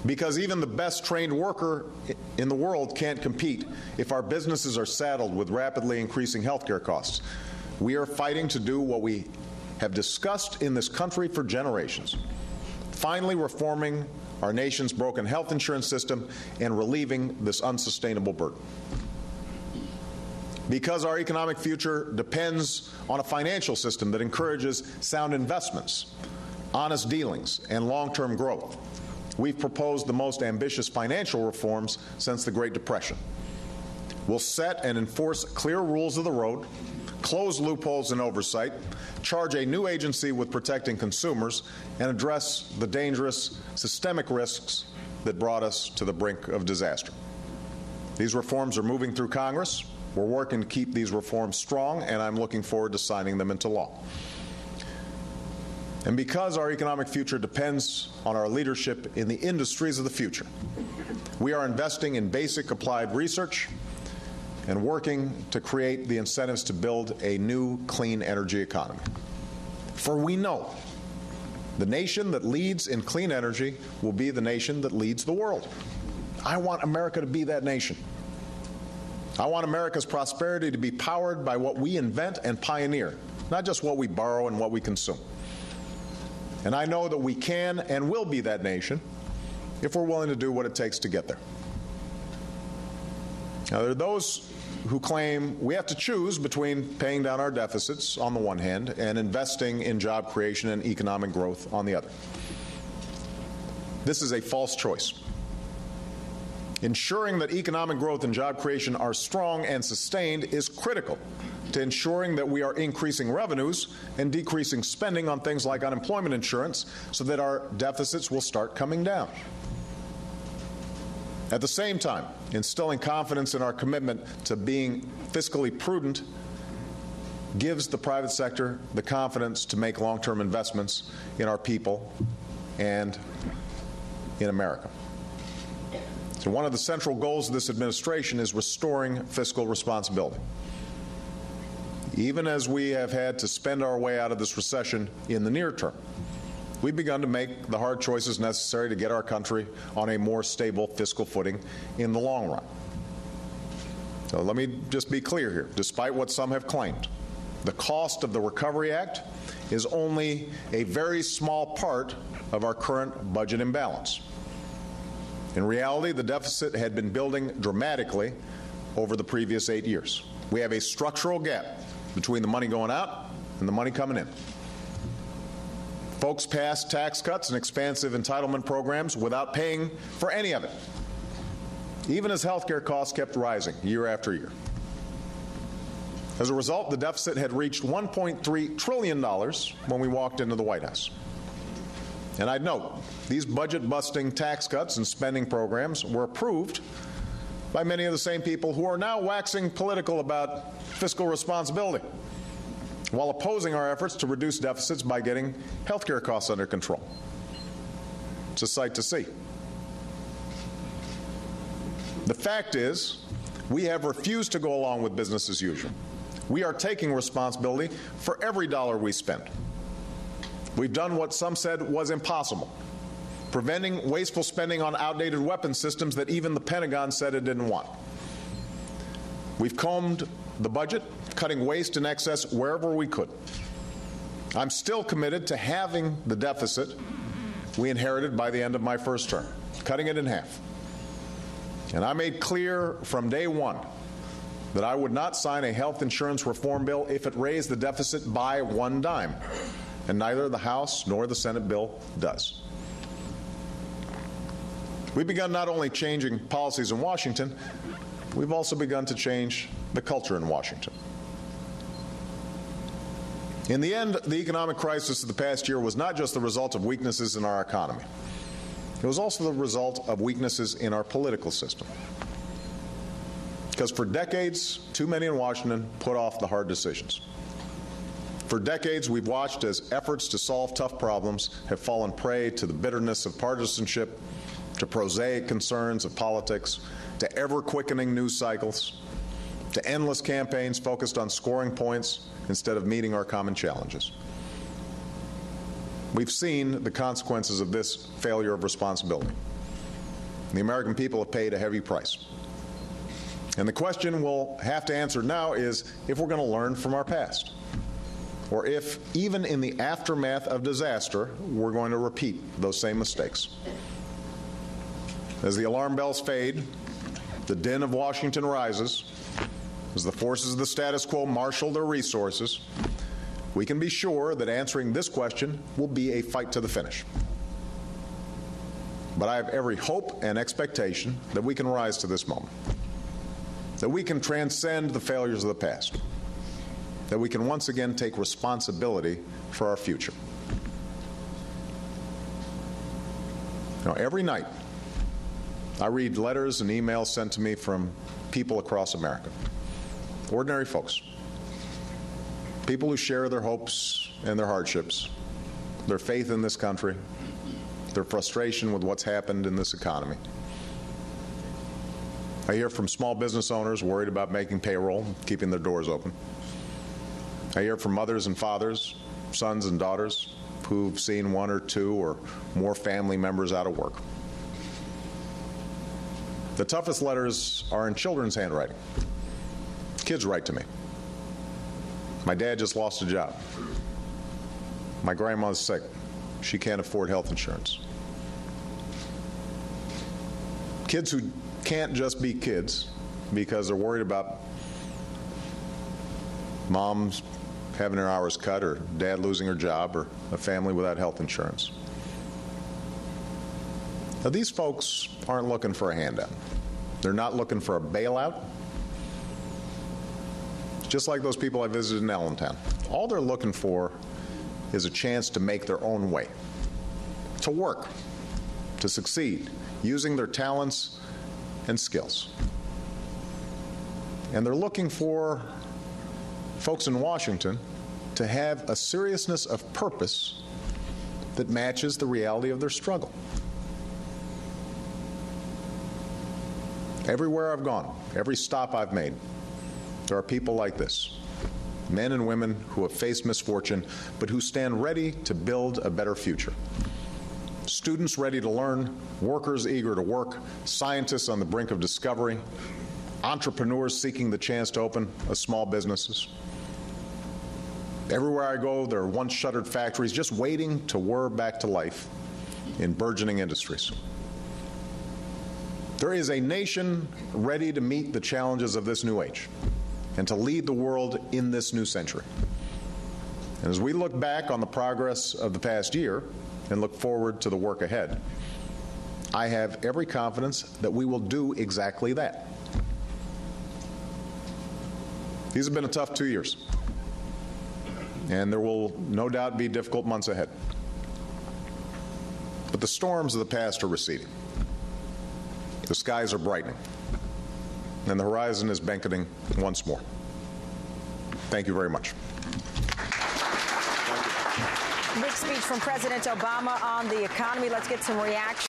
Because even the best trained worker in the world can't compete if our businesses are saddled with rapidly increasing healthcare costs. We are fighting to do what we have discussed in this country for generations, finally reforming our nation's broken health insurance system and relieving this unsustainable burden. Because our economic future depends on a financial system that encourages sound investments, honest dealings, and long-term growth, we've proposed the most ambitious financial reforms since the Great Depression. We'll set and enforce clear rules of the road, close loopholes in oversight, charge a new agency with protecting consumers, and address the dangerous systemic risks that brought us to the brink of disaster. These reforms are moving through Congress. We're working to keep these reforms strong, and I'm looking forward to signing them into law. And because our economic future depends on our leadership in the industries of the future, we are investing in basic applied research and working to create the incentives to build a new clean energy economy. For we know the nation that leads in clean energy will be the nation that leads the world. I want America to be that nation. I want America's prosperity to be powered by what we invent and pioneer, not just what we borrow and what we consume. And I know that we can and will be that nation if we're willing to do what it takes to get there. Now, there are those who claim we have to choose between paying down our deficits on the one hand and investing in job creation and economic growth on the other. This is a false choice. Ensuring that economic growth and job creation are strong and sustained is critical to ensuring that we are increasing revenues and decreasing spending on things like unemployment insurance so that our deficits will start coming down. At the same time, instilling confidence in our commitment to being fiscally prudent gives the private sector the confidence to make long-term investments in our people and in America. So one of the central goals of this administration is restoring fiscal responsibility. Even as we have had to spend our way out of this recession in the near term, we've begun to make the hard choices necessary to get our country on a more stable fiscal footing in the long run. So let me just be clear here. Despite what some have claimed, the cost of the Recovery Act is only a very small part of our current budget imbalance. In reality, the deficit had been building dramatically over the previous 8 years. We have a structural gap between the money going out and the money coming in. Folks passed tax cuts and expansive entitlement programs without paying for any of it, even as health care costs kept rising year after year. As a result, the deficit had reached $1.3 trillion when we walked into the White House. And I'd note, these budget-busting tax cuts and spending programs were approved by many of the same people who are now waxing political about fiscal responsibility, while opposing our efforts to reduce deficits by getting health care costs under control. It's a sight to see. The fact is, we have refused to go along with business as usual. We are taking responsibility for every dollar we spend. We've done what some said was impossible, preventing wasteful spending on outdated weapons systems that even the Pentagon said it didn't want. We've combed the budget, cutting waste and excess wherever we could. I'm still committed to halving the deficit we inherited by the end of my first term, cutting it in half. And I made clear from day one that I would not sign a health insurance reform bill if it raised the deficit by one dime, and neither the House nor the Senate bill does. We've begun not only changing policies in Washington, we've also begun to change the culture in Washington. In the end, the economic crisis of the past year was not just the result of weaknesses in our economy. It was also the result of weaknesses in our political system. Because for decades, too many in Washington put off the hard decisions. For decades, we've watched as efforts to solve tough problems have fallen prey to the bitterness of partisanship, to prosaic concerns of politics, to ever-quickening news cycles, to endless campaigns focused on scoring points instead of meeting our common challenges. We've seen the consequences of this failure of responsibility. The American people have paid a heavy price. And the question we'll have to answer now is if we're going to learn from our past, or if, even in the aftermath of disaster, we're going to repeat those same mistakes. As the alarm bells fade, the din of Washington rises, as the forces of the status quo marshal their resources, we can be sure that answering this question will be a fight to the finish. But I have every hope and expectation that we can rise to this moment, that we can transcend the failures of the past, that we can once again take responsibility for our future. Now, every night, I read letters and emails sent to me from people across America, ordinary folks, people who share their hopes and their hardships, their faith in this country, their frustration with what's happened in this economy. I hear from small business owners worried about making payroll, keeping their doors open. I hear from mothers and fathers, sons and daughters who've seen one or two or more family members out of work. The toughest letters are in children's handwriting. Kids write to me. My dad just lost a job. My grandma's sick. She can't afford health insurance. Kids who can't just be kids because they're worried about mom's having her hours cut or dad losing her job or a family without health insurance. Now, these folks aren't looking for a handout. They're not looking for a bailout. Just like those people I visited in Allentown. All they're looking for is a chance to make their own way, to work, to succeed, using their talents and skills. And they're looking for folks in Washington to have a seriousness of purpose that matches the reality of their struggle. Everywhere I've gone, every stop I've made, there are people like this, men and women who have faced misfortune, but who stand ready to build a better future. Students ready to learn, workers eager to work, scientists on the brink of discovery, entrepreneurs seeking the chance to open small businesses. Everywhere I go, there are once shuttered factories just waiting to whir back to life in burgeoning industries. There is a nation ready to meet the challenges of this new age and to lead the world in this new century. And as we look back on the progress of the past year and look forward to the work ahead, I have every confidence that we will do exactly that. These have been a tough 2 years, and there will no doubt be difficult months ahead. But the storms of the past are receding. The skies are brightening, and the horizon is beckoning once more. Thank you very much. Big speech from President Obama on the economy. Let's get some reaction.